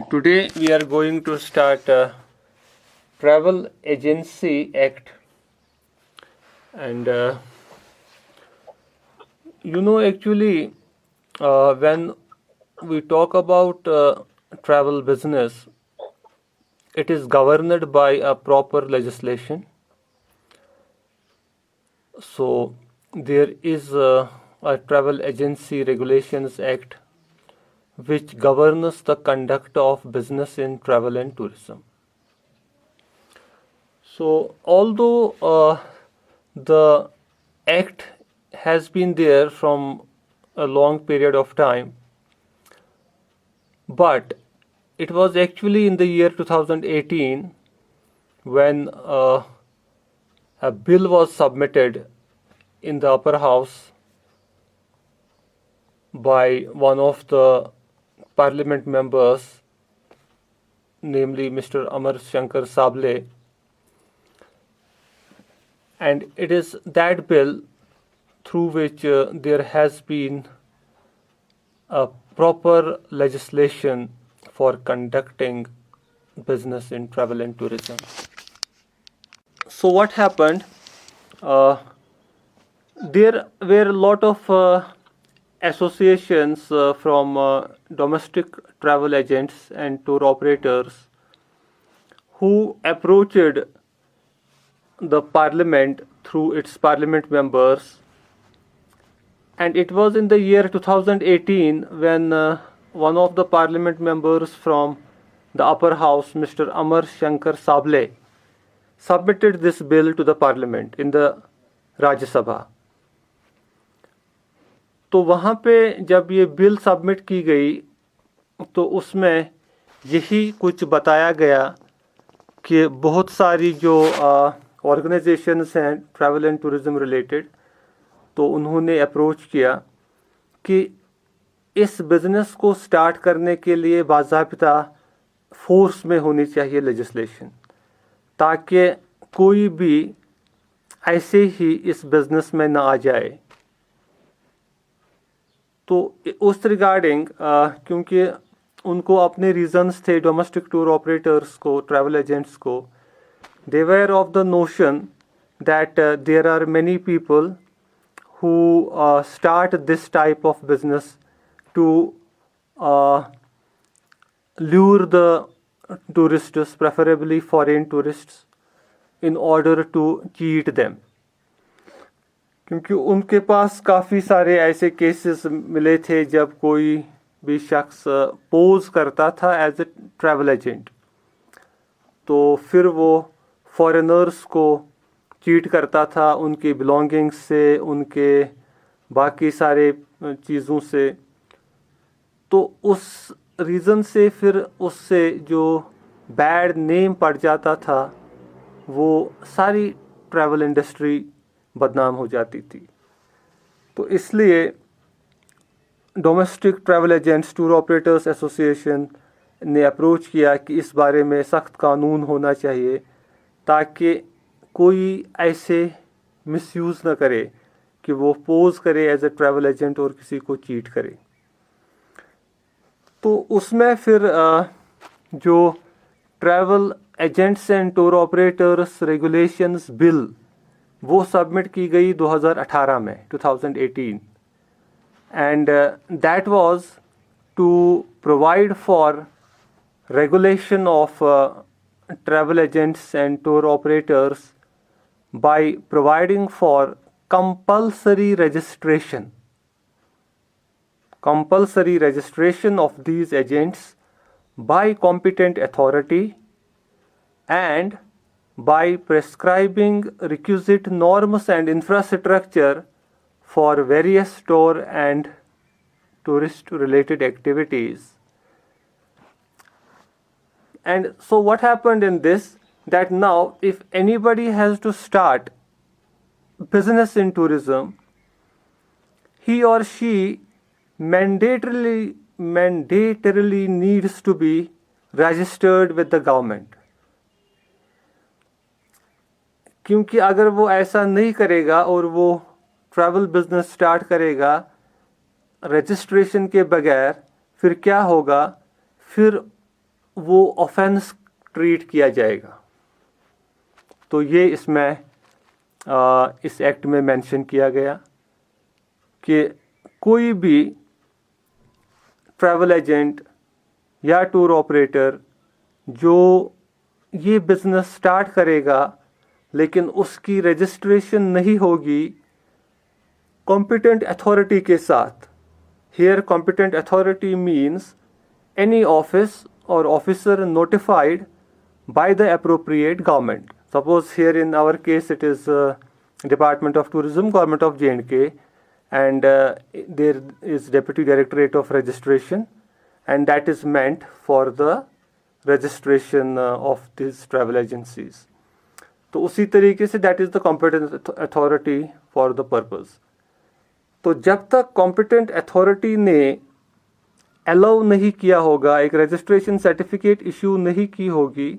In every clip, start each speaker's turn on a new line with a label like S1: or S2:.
S1: Today we are going to start Travel Agency Act, and actually, when we talk about travel business, it is governed by a proper legislation. So there is a Travel Agency Regulations Act which governs the conduct of business in travel and tourism. So, although the act has been there from a long period of time, but it was actually in the year 2018 when a bill was submitted in the upper house by one of the parliament members, namely Mr. Amar Shankar Sable, and it is that bill through which there has been a proper legislation for conducting business in travel and tourism. So what happened? There were a lot of associations from domestic travel agents and tour operators who approached the parliament through its parliament members, and it was in the year 2018 when one of the parliament members from the upper house, Mr. Amar Shankar Sable, submitted this bill to the parliament in the Rajya Sabha. तो वहाँ पे जब ये bill submit की गई तो उसमें यही कुछ बताया गया कि बहुत सारी जो ऑर्गेनाइजेशंस हैं ट्रैवल एंड टूरिज़्म रिलेटेड, तो उन्होंने अप्रोच किया कि इस बिज़नेस को स्टार्ट करने के लिए बाज़ाब्ता फोर्स में होनी चाहिए लेजिस्लेशन, ताकि कोई भी ऐसे ही इस बिज़नेस में ना आ जाए. तो उस रिगार्डिंग क्योंकि उनको अपने रीजंस थे डोमेस्टिक टूर ऑपरेटर्स को, ट्रैवल एजेंट्स को, they were of the notion that there are many people who start this type of business to lure the tourists, preferably foreign tourists, in order to cheat them. क्योंकि उनके पास काफ़ी सारे ऐसे cases मिले थे जब कोई भी शख्स पोज करता था एज ए ट्रैवल एजेंट, तो फिर वो फॉरेनर्स को चीट करता था उनकी बिलोंगिंग्स से, उनके बाकी सारे चीज़ों से. तो उस रीज़न से फिर उससे जो बैड नेम पड़ जाता था वो सारी ट्रैवल इंडस्ट्री बदनाम हो जाती थी. तो इसलिए domestic travel agents tour operators association ने अप्रोच किया कि इस बारे में सख्त कानून होना चाहिए ताकि कोई ऐसे मिसयूज़ ना करे कि वो पोज करे एज ए ट्रैवल एजेंट और किसी को चीट करे. तो उसमें फिर जो travel agents and tour operators regulations bill वो सबमिट की गई 2018 में, 2018, and that was to provide for regulation of travel agents and tour operators by providing for compulsory registration of these agents by competent authority and by prescribing requisite norms and infrastructure for various tour and tourist related activities. And so what happened in this, that now if anybody has to start business in tourism, he or she mandatorily needs to be registered with the government. क्योंकि अगर वो ऐसा नहीं करेगा और वो travel business start करेगा registration के बगैर, फिर क्या होगा, फिर वो ऑफेंस ट्रीट किया जाएगा। तो ये इसमें इस एक्ट में मेंशन किया गया कि कोई भी ट्रैवल एजेंट या टूर ऑपरेटर जो ये बिज़नेस स्टार्ट करेगा लेकिन उसकी रजिस्ट्रेशन नहीं होगी कॉम्पिटेंट अथॉरिटी के साथ। Here competent authority means any office और officer notified by the appropriate government. Suppose here in our case it is Department of Tourism, Government of J&K, and there is Deputy Directorate of Registration, and that is meant for the registration of these travel agencies. तो उसी तरीके से that is the competent authority for the purpose. तो जब तक competent authority ने allow नहीं किया होगा, एक रजिस्ट्रेशन सर्टिफिकेट इशू नहीं की होगी,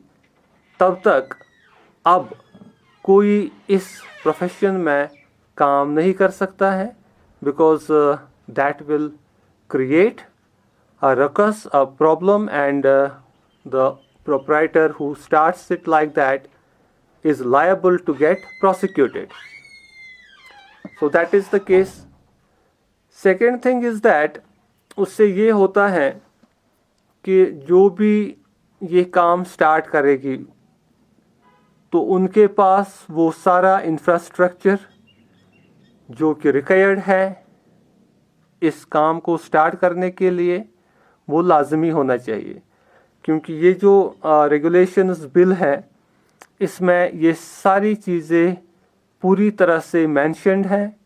S1: तब तक अब कोई इस प्रोफेशन में काम नहीं कर सकता है, because that will create a ruckus, a problem, and the proprietor who starts it like that is liable to get prosecuted. So that is the case. Second thing is that उससे ये होता है कि जो भी ये काम स्टार्ट करेगी तो उनके पास वो सारा इंफ्रास्ट्रक्चर जो कि रिक्वायर्ड है इस काम को स्टार्ट करने के लिए वो लाजमी होना चाहिए, क्योंकि ये जो रेगुलेशंस बिल है इसमें ये सारी चीज़ें पूरी तरह से मेंशन्ड हैं।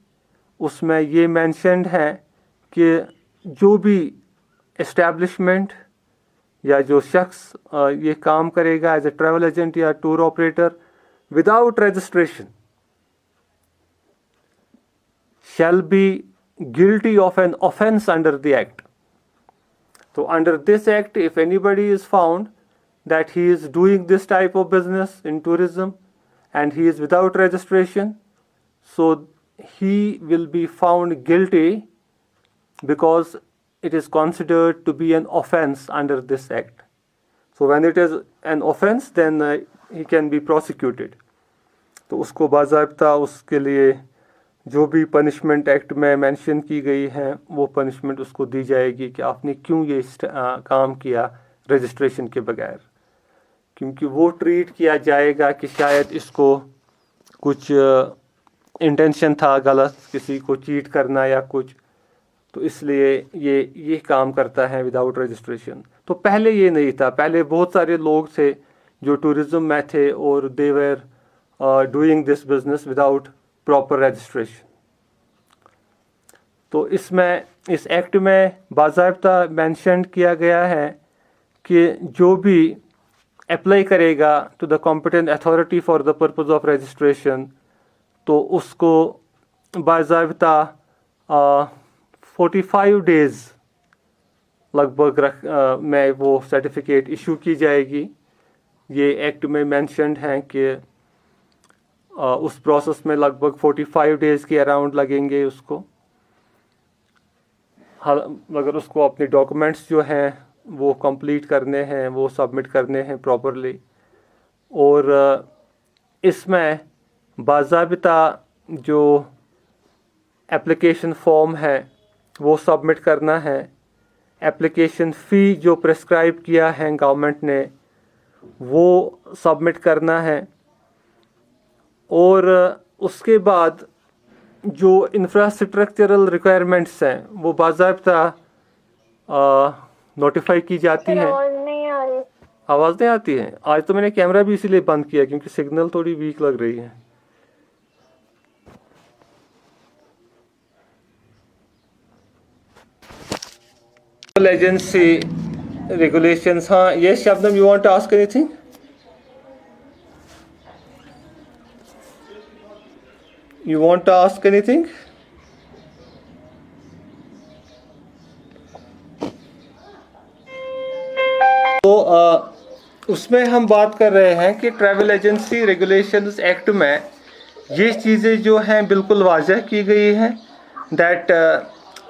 S1: उसमें ये मेंशन्ड है कि जो भी एस्टैब्लिशमेंट या जो शख्स ये काम करेगा एज ए ट्रैवल एजेंट या tour operator without registration shall be guilty of an offense under the act. So under this act, if anybody is found that he is doing this type of business in tourism and he is without registration, so he will be found guilty because it is considered to be an offense under this act. So when it is an offense, then he can be prosecuted. तो उसको बाज़ाब्ता उसके लिए जो भी punishment act में mention की गई है वो पनिशमेंट उसको दी जाएगी कि आपने क्यों ये काम किया रजिस्ट्रेशन के बगैर, क्योंकि वो ट्रीट किया जाएगा कि शायद इसको कुछ इंटेंशन था गलत, किसी को चीट करना या कुछ, तो इसलिए ये काम करता है विदाउट रजिस्ट्रेशन। तो पहले ये नहीं था, पहले बहुत सारे लोग थे जो टूरिज़्म में थे और they were doing this business without proper registration. तो इसमें इस एक्ट में बाज़ाब्ता मेंशन किया गया है कि जो भी अप्लाई करेगा to the competent authority for the purpose of registration तो उसको बाज़ाब्ता 45 डेज़ लगभग में वो सर्टिफिकेट इशू की जाएगी। ये एक्ट में मेंशन्ड है कि उस प्रोसेस में लगभग 45 डेज़ के अराउंड लगेंगे उसको, मगर उसको अपने डॉक्यूमेंट्स जो हैं वो कंप्लीट करने हैं, वो सबमिट करने हैं प्रॉपरली। और इसमें बाज़ाब्ता जो एप्लीकेशन फॉर्म है वो सबमिट करना है, एप्लीकेशन फ़ी जो प्रेस्क्राइब किया है गवर्नमेंट ने वो सबमिट करना है, और उसके बाद जो इंफ्रास्ट्रक्चरल रिक्वायरमेंट्स हैं वो बाज़ाब्ता नोटिफाई की जाती हैं। आवाज़ नहीं आती है? आज तो मैंने कैमरा भी इसीलिए बंद किया क्योंकि सिग्नल थोड़ी वीक लग रही है। एजेंसी regulations, हाँ, yes Shabnam, you want to ask anything? You want to ask anything? तो उसमें हम बात कर रहे हैं कि ट्रैवल एजेंसी रेगुलेशंस एक्ट में ये चीज़ें जो हैं बिल्कुल वाज़ह की गई हैं that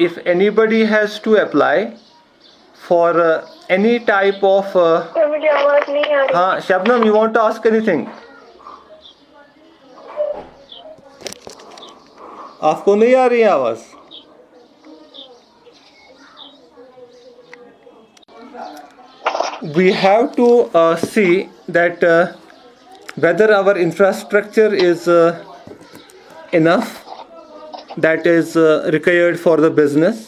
S1: if anybody has to apply for any type of
S2: आवाज नहीं आ रही।
S1: हाँ Shabnam, you want to ask anything? आपको नहीं आ रही है आवाज? We have to see that whether our infrastructure is enough, that is required for the business,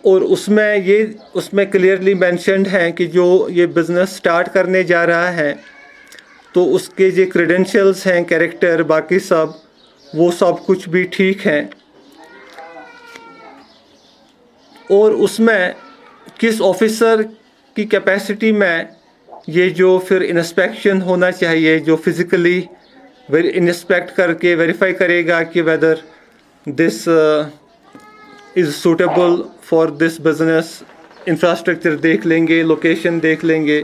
S1: और उसमें क्लियरली मेंशन्ड है कि जो ये बिज़नेस स्टार्ट करने जा रहा है तो उसके जो क्रेडेंशियल्स हैं, कैरेक्टर, बाकी सब, वो सब कुछ भी ठीक हैं, और उसमें किस ऑफिसर की कैपेसिटी में ये जो फिर इंस्पेक्शन होना चाहिए, जो फिज़िकली इंस्पेक्ट करके वेरीफाई करेगा कि whether this is suitable for this business, infrastructure देख लेंगे, लोकेशन देख लेंगे,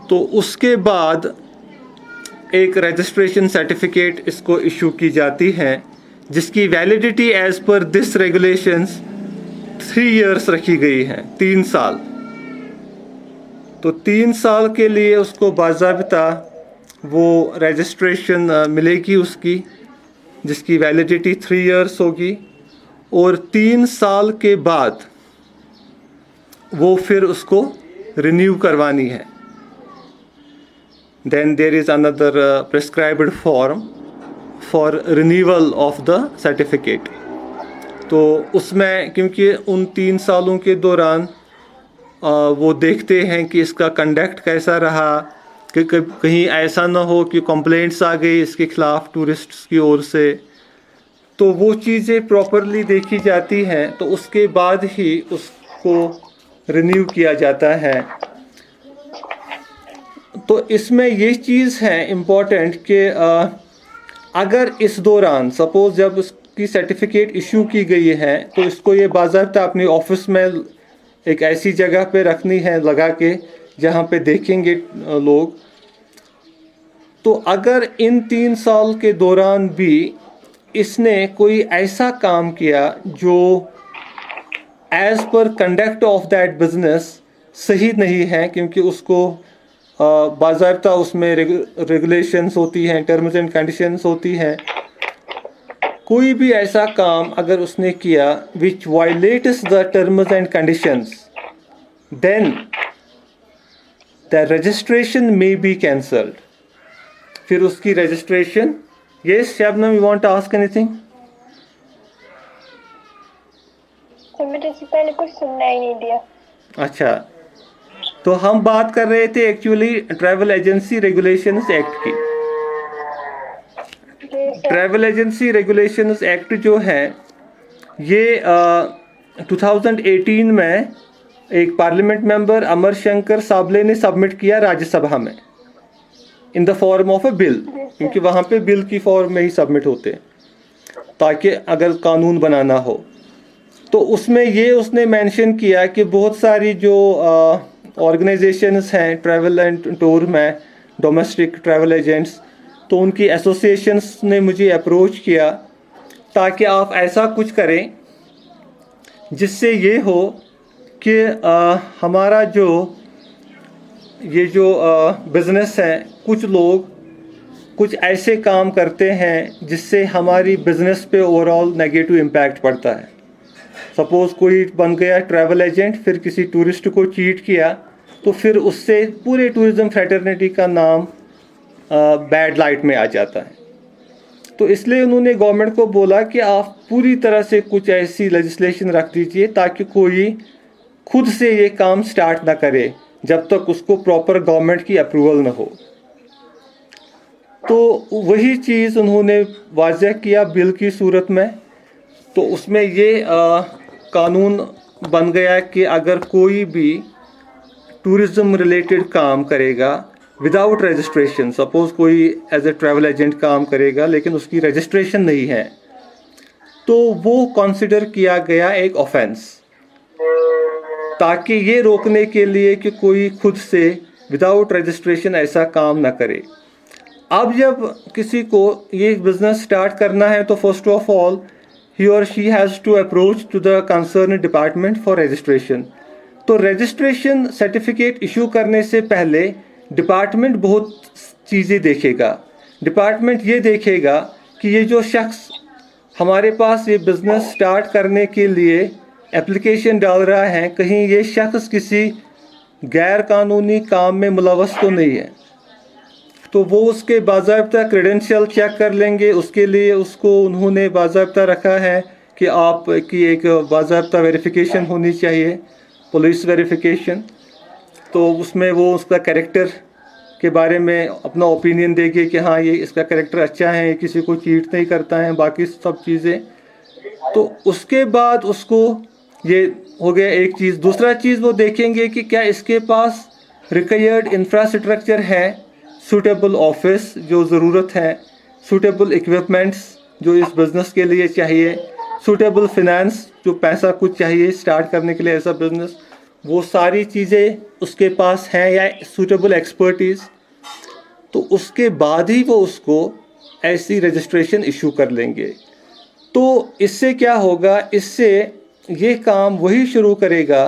S1: तो उसके बाद एक रजिस्ट्रेशन सर्टिफिकेट इसको इशू की जाती है, जिसकी validity as per this regulations 3 years रखी गई है, 3 साल। तो 3 साल के लिए उसको बाज़ाबिता वो रजिस्ट्रेशन मिलेगी उसकी, जिसकी वैलिडिटी 3 years होगी, और 3 साल के बाद वो फिर उसको रिन्यू करवानी है। Then there is another prescribed form for renewal of the certificate. तो उसमें क्योंकि उन 3 सालों के दौरान वो देखते हैं कि इसका कंडक्ट कैसा रहा, कि कहीं ऐसा ना हो कि कंप्लेंट्स आ गई इसके ख़िलाफ़ टूरिस्ट्स की ओर से, तो वो चीज़ें प्रॉपरली देखी जाती हैं, तो उसके बाद ही उसको रिन्यू किया जाता है। तो इसमें ये चीज़ है इम्पॉर्टेंट कि अगर इस दौरान सपोज़ जब उसकी सर्टिफिकेट इशू की गई है तो इसको ये बाज़ाब्ता अपने ऑफिस में एक ऐसी जगह पे रखनी है लगा के जहाँ पे देखेंगे लोग। तो अगर इन 3 साल के दौरान भी इसने कोई ऐसा काम किया जो as per conduct of that business सही नहीं है, क्योंकि उसको बाज़ाब्ता उसमें रेगुलेशंस होती हैं, टर्म्स एंड कंडीशंस होती हैं, कोई भी ऐसा काम अगर उसने किया which violates the terms and conditions, then the registration may be cancelled. फिर उसकी registration, yes Shabnam, you want to ask anything?
S2: मैंने इससे पहले कुछ सुनना ही नहीं दिया।
S1: अच्छा, तो हम बात कर रहे थे actually travel agency regulations act की। ट्रैवल एजेंसी रेगुलेशंस एक्ट जो है ये 2018 में एक पार्लियामेंट मेंबर अमर शंकर साबले ने सबमिट किया राज्यसभा में in the form of a bill, क्योंकि वहाँ पे बिल की फॉर्म में ही सबमिट होते हैं ताकि अगर कानून बनाना हो। तो उसमें ये उसने मेंशन किया कि बहुत सारी जो ऑर्गेनाइजेशंस हैं ट्रैवल एंड टूर में, डोमेस्टिक ट्रैवल एजेंट्स, तो उनकी एसोसिएशंस ने मुझे अप्रोच किया ताकि आप ऐसा कुछ करें जिससे ये हो कि हमारा जो ये जो बिज़नेस है, कुछ लोग कुछ ऐसे काम करते हैं जिससे हमारी बिज़नेस पे ओवरऑल नेगेटिव इम्पैक्ट पड़ता है। सपोज़ कोई बन गया ट्रैवल एजेंट, फिर किसी टूरिस्ट को चीट किया, तो फिर उससे पूरे टूरिज़्म फ्रेटर्निटी का नाम बैड लाइट में आ जाता है। तो इसलिए उन्होंने गवर्नमेंट को बोला कि आप पूरी तरह से कुछ ऐसी लेजिस्लेशन रख दीजिए ताकि कोई खुद से ये काम स्टार्ट ना करे जब तक उसको प्रॉपर गवर्नमेंट की अप्रूवल ना हो। तो वही चीज़ उन्होंने वाज़ह किया बिल की सूरत में। तो उसमें ये कानून बन गया कि अगर कोई भी टूरिज़्म रिलेटेड काम करेगा विदाउट रजिस्ट्रेशन, सपोज़ कोई एज ए ट्रैवल एजेंट काम करेगा लेकिन उसकी रजिस्ट्रेशन नहीं है, तो वो कंसिडर किया गया एक ऑफेंस, ताकि ये रोकने के लिए कि कोई खुद से विदाउट रजिस्ट्रेशन ऐसा काम ना करे। अब जब किसी को ये बिज़नेस स्टार्ट करना है तो first of all he or she has to approach to the concerned department for registration। तो रजिस्ट्रेशन सर्टिफिकेट इशू करने से पहले डिपार्टमेंट बहुत चीज़ें देखेगा। डिपार्टमेंट ये देखेगा कि ये जो शख्स हमारे पास ये बिज़नेस स्टार्ट करने के लिए एप्लीकेशन डाल रहा है, कहीं ये शख्स किसी गैर कानूनी काम में मुलव्वस तो नहीं है। तो वो उसके बाज़ाब्ता क्रेडेंशियल चेक कर लेंगे। उसके लिए उसको उन्होंने बाज़ाब्ता रखा है कि आपकी एक बाज़ाब्ता वेरिफिकेशन होनी चाहिए, पुलिस वेरिफिकेशन। तो उसमें वो उसका कैरेक्टर के बारे में अपना ओपिनियन देंगे कि हाँ ये इसका कैरेक्टर अच्छा है, ये किसी को चीट नहीं करता है, बाकी सब चीज़ें। तो उसके बाद उसको ये हो गया एक चीज़। दूसरा चीज़ वो देखेंगे कि क्या इसके पास रिक्वायर्ड इंफ्रास्ट्रक्चर है, सूटेबल ऑफिस जो ज़रूरत है, सूटेबल इक्विपमेंट्स जो इस बिज़नेस के लिए चाहिए, सूटेबल फिनेंस जो पैसा कुछ चाहिए स्टार्ट करने के लिए ऐसा बिज़नेस, वो सारी चीज़ें उसके पास हैं, या सूटेबल एक्सपर्टीज़। तो उसके बाद ही वो उसको ऐसी रजिस्ट्रेशन इशू कर लेंगे। तो इससे क्या होगा, इससे ये काम वही शुरू करेगा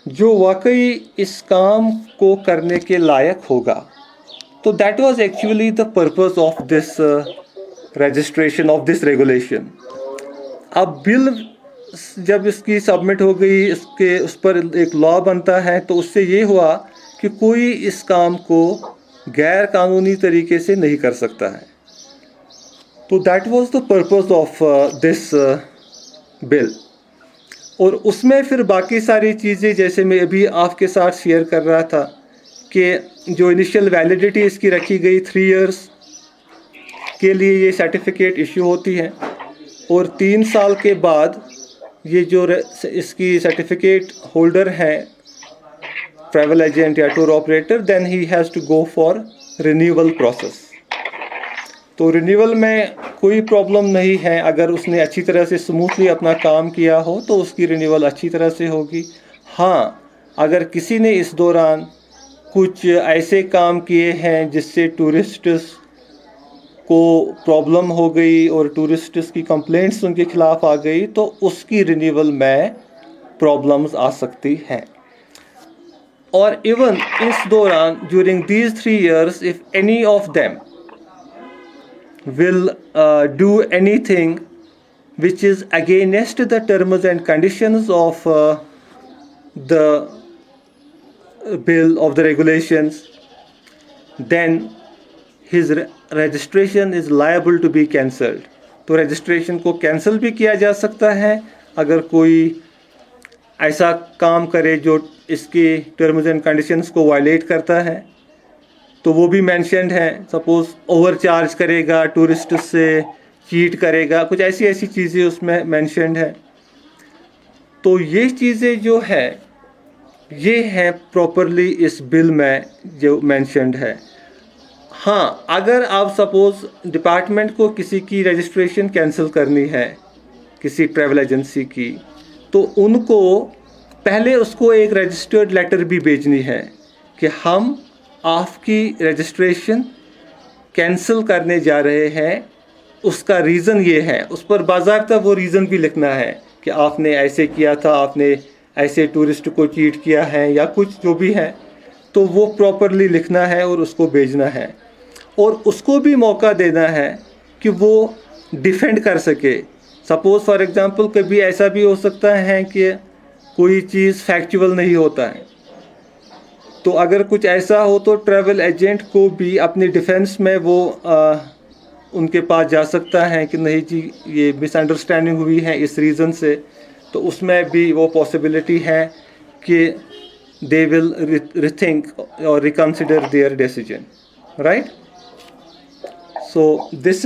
S1: जो वाकई इस काम को करने के लायक होगा। तो that was actually the purpose of this registration of this regulation. अब बिल जब इसकी सबमिट हो गई, उस पर एक लॉ बनता है, तो उससे ये हुआ कि कोई इस काम को गैर कानूनी तरीके से नहीं कर सकता है। तो that was the purpose of this bill. और उसमें फिर बाकी सारी चीज़ें, जैसे मैं अभी आपके साथ शेयर कर रहा था कि जो इनिशियल वैलिडिटी इसकी रखी गई 3 इयर्स के लिए ये सर्टिफिकेट इशू होती है, और 3 साल के बाद ये जो इसकी सर्टिफिकेट होल्डर है, ट्रैवल एजेंट या tour operator, then he has to go for renewal process. तो रिन्यूअल में कोई प्रॉब्लम नहीं है, अगर उसने अच्छी तरह से स्मूथली अपना काम किया हो तो उसकी रिन्यूअल अच्छी तरह से होगी। हाँ, अगर किसी ने इस दौरान कुछ ऐसे काम किए हैं जिससे टूरिस्ट्स को प्रॉब्लम हो गई और टूरिस्ट्स की कंप्लेंट्स उनके खिलाफ आ गई, तो उसकी रिन्यूअल में प्रॉब्लम्स आ सकती हैं। और इवन इस दौरान during these 3 years if any of them will do anything which is against the terms and conditions of the bill of the regulations, then his registration is liable to be cancelled. तो registration को cancel भी किया जा सकता है अगर कोई ऐसा काम करे जो इसके terms and conditions को violate करता है। तो वो भी मेंशन्ड है। सपोज ओवर चार्ज करेगा, टूरिस्ट से चीट करेगा, कुछ ऐसी चीज़ें उसमें मेंशन्ड है। तो ये चीज़ें जो है ये हैं प्रॉपरली इस बिल में जो मेंशन्ड है। हाँ, अगर आप सपोज डिपार्टमेंट को किसी की रजिस्ट्रेशन कैंसिल करनी है, किसी ट्रैवल एजेंसी की, तो उनको पहले उसको एक रजिस्टर्ड लेटर भी भेजनी है कि हम आपकी रजिस्ट्रेशन कैंसिल करने जा रहे हैं, उसका रीज़न ये है। उस पर बाज़ाब्ता वो रीज़न भी लिखना है कि आपने ऐसे किया था, आपने ऐसे टूरिस्ट को चीट किया है, या कुछ जो भी है, तो वो प्रॉपरली लिखना है और उसको भेजना है। और उसको भी मौका देना है कि वो डिफेंड कर सके। सपोज़ फॉर एग्ज़ाम्पल कभी ऐसा भी हो सकता है कि कोई चीज़ फैक्चुअल नहीं होता है, तो अगर कुछ ऐसा हो तो ट्रैवल एजेंट को भी अपनी डिफेंस में वो उनके पास जा सकता है कि नहीं जी ये मिसअंडरस्टैंडिंग हुई है इस रीज़न से। तो उसमें भी वो पॉसिबिलिटी है कि दे विल रिथिंक और reconsider there decision, right. So this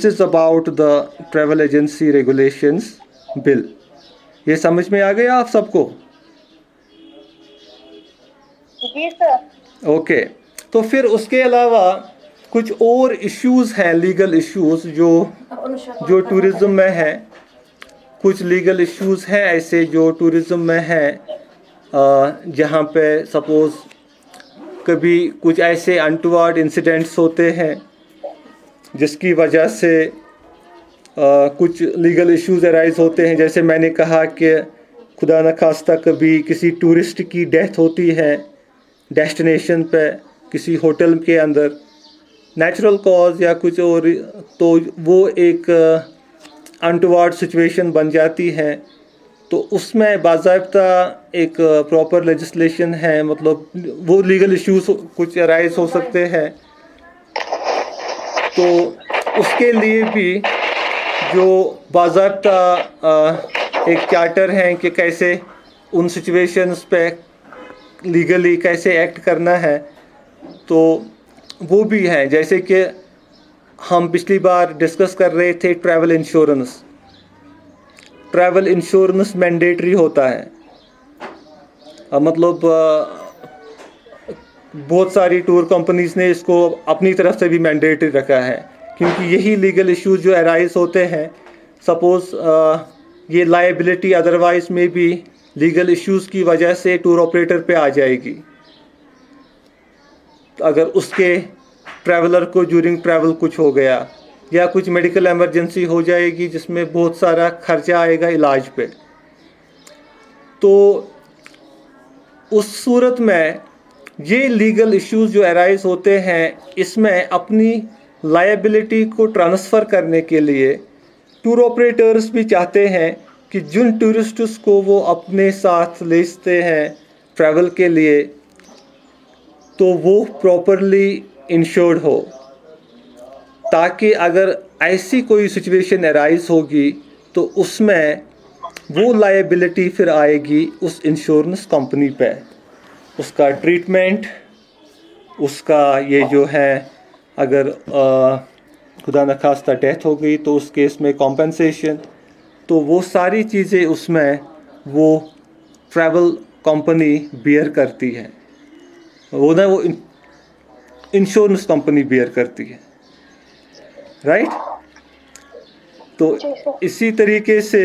S1: is about the travel agency regulations bill. ये समझ में आ गया आप सबको?
S2: जी सर।
S1: ओके। तो फिर उसके अलावा कुछ और इश्यूज़ हैं, लीगल इश्यूज़ जो टूरिज़्म में है। कुछ लीगल इश्यूज़ हैं ऐसे जो टूरिज़्म में हैं, जहाँ पे सपोज़ कभी कुछ ऐसे अनटुवर्ड इंसिडेंट्स होते हैं जिसकी वजह से कुछ लीगल इश्यूज़ अराइज होते हैं। जैसे मैंने कहा कि खुदा न खास्ता कभी किसी टूरिस्ट की डेथ होती है डेस्टिनेशन पे किसी होटल के अंदर, नेचुरल कॉज या कुछ और, तो वो एक अनटुवर्ड सिचुएशन बन जाती है। तो उसमें बाज़ाब्ता एक प्रॉपर लेजिस्लेशन है, मतलब वो लीगल इश्यूज कुछ अराइज हो सकते हैं। तो उसके लिए भी जो बाज़ाब्ता एक चार्टर है कि कैसे उन सिचुएशंस पे लीगली कैसे एक्ट करना है, तो वो भी है। जैसे कि हम पिछली बार डिस्कस कर रहे थे travel insurance. Travel insurance mandatory होता है, मतलब बहुत सारी टूर कंपनीज ने इसको अपनी तरफ से भी मैंडेटरी रखा है, क्योंकि यही लीगल इश्यूज जो अराइज होते हैं, सपोज ये लायबिलिटी अदरवाइज में भी लीगल इश्यूज की वजह से टूर ऑपरेटर पे आ जाएगी। तो अगर उसके ट्रैवलर को ड्यूरिंग ट्रैवल कुछ हो गया या कुछ मेडिकल इमरजेंसी हो जाएगी जिसमें बहुत सारा खर्चा आएगा इलाज पे, तो उस सूरत में ये लीगल इश्यूज जो अराइज होते हैं, इसमें अपनी लायबिलिटी को ट्रांसफ़र करने के लिए टूर ऑपरेटर्स भी चाहते हैं कि जिन टूरिस्ट्स को वो अपने साथ लेते हैं ट्रैवल के लिए, तो वो प्रॉपरली इंश्योर्ड हो, ताकि अगर ऐसी कोई सिचुएशन अराइज होगी तो उसमें वो लायबिलिटी फिर आएगी उस इंश्योरेंस कंपनी पे, उसका ट्रीटमेंट, उसका ये जो है, अगर खुदा न खास्ता डेथ हो गई तो उस केस में कॉम्पेंसेशन, तो वो सारी चीज़ें उसमें वो ट्रैवल कंपनी बियर करती है, वो इंश्योरेंस कंपनी बियर करती है, राइट। तो इसी तरीके से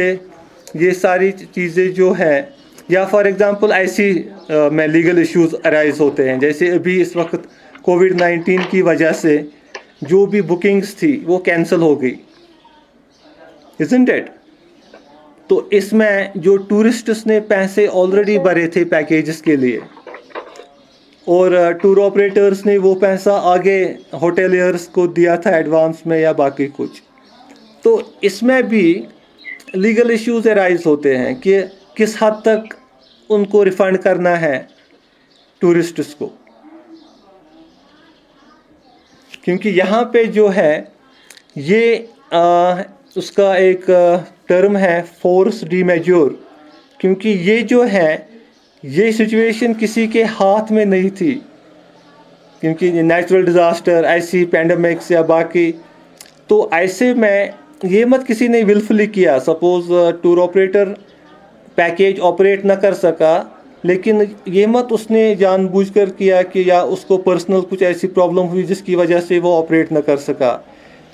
S1: ये सारी चीज़ें जो हैं, या फॉर एग्जांपल ऐसी में लीगल इश्यूज अराइज होते हैं, जैसे अभी इस वक्त कोविड-19 की वजह से जो भी बुकिंग्स थी वो कैंसिल हो गई, इज़न्ट इट। तो इसमें जो टूरिस्ट्स ने पैसे ऑलरेडी भरे थे पैकेजेस के लिए, और टूर ऑपरेटर्स ने वो पैसा आगे होटेलियर्स को दिया था एडवांस में या बाकी कुछ, तो इसमें भी लीगल इश्यूज अराइज होते हैं कि किस हद तक उनको रिफ़ंड करना है टूरिस्ट्स को, क्योंकि यहाँ पे जो है ये उसका एक टर्म है फोर्स डी मैज्योर, क्योंकि ये जो है ये सिचुएशन किसी के हाथ में नहीं थी, क्योंकि नेचुरल डिज़ास्टर, ऐसी पैंडमिक्स या बाकी, तो ऐसे में ये मत किसी ने विलफुली किया। Suppose tour operator package operate ना कर सका, लेकिन ये मत उसने जानबूझकर किया कि या उसको पर्सनल कुछ ऐसी प्रॉब्लम हुई जिसकी वजह से वो ऑपरेट ना कर सका।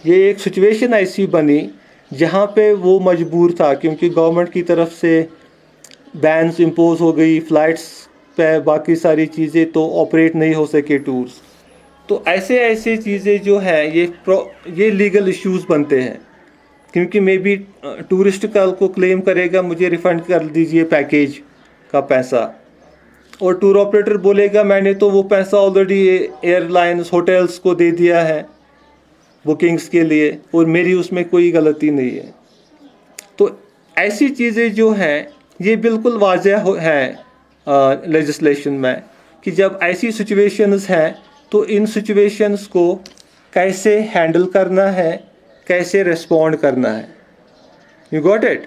S1: ये एक सिचुएशन ऐसी बनी जहाँ पे वो मजबूर था, क्योंकि गवर्नमेंट की तरफ से बैन्स इम्पोज हो गई फ़्लाइट्स पे, बाकी सारी चीज़ें, तो ऑपरेट नहीं हो सके टूर्स। तो ऐसे चीज़ें जो हैं ये लीगल इश्यूज बनते हैं, क्योंकि मे बी टूरिस्ट कल को क्लेम करेगा मुझे रिफ़ंड कर दीजिए पैकेज का पैसा, और टूर ऑपरेटर बोलेगा मैंने तो वो पैसा ऑलरेडी एयरलाइंस होटल्स को दे दिया है बुकिंग्स के लिए, और मेरी उसमें कोई गलती नहीं है। तो ऐसी चीज़ें जो हैं ये बिल्कुल वाज़ेह है लेजिस्लेशन में, कि जब ऐसी सिचुएशंस हैं तो इन सिचुएशंस को कैसे हैंडल करना है, कैसे रिस्पॉन्ड करना है। You got it.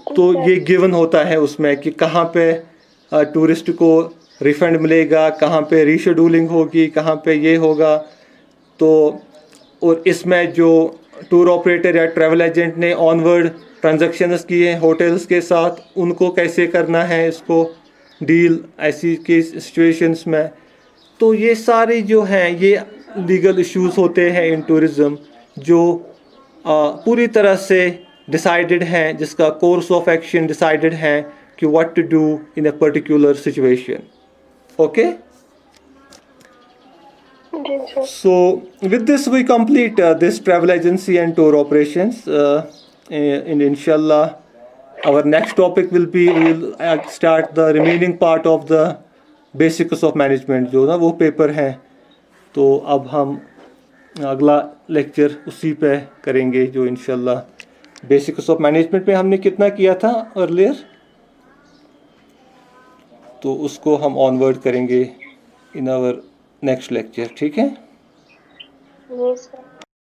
S1: तो ये गिवन होता है उसमें कि कहाँ पे टूरिस्ट को रिफ़ंड मिलेगा, कहाँ पे रीशेड्यूलिंग होगी, कहाँ पे ये होगा। तो और इसमें जो टूर ऑपरेटर या ट्रैवल एजेंट ने ऑनवर्ड ट्रांजैक्शंस किए हैं होटल्स के साथ, उनको कैसे करना है इसको डील ऐसी की सिचुएशंस में। तो ये सारे जो हैं ये लीगल इश्यूज होते हैं इन टूरिज़्म, जो पूरी तरह से डिसाइडेड हैं, जिसका कोर्स ऑफ एक्शन डिसाइडेड है कि what to do in a particular situation. Okay, so with this we complete this travel agency and tour operations in inshallah our next topic will be, we will start the remaining part of the basics of management, जो ना वो paper है। तो अब हम अगला lecture उसी पे करेंगे, जो इंशाल्लाह बेसिक्स ऑफ मैनेजमेंट में हमने कितना किया था अर्लियर, तो उसको हम ऑनवर्ड करेंगे इन आवर नेक्स्ट लेक्चर। ठीक है?
S2: Yes, sir.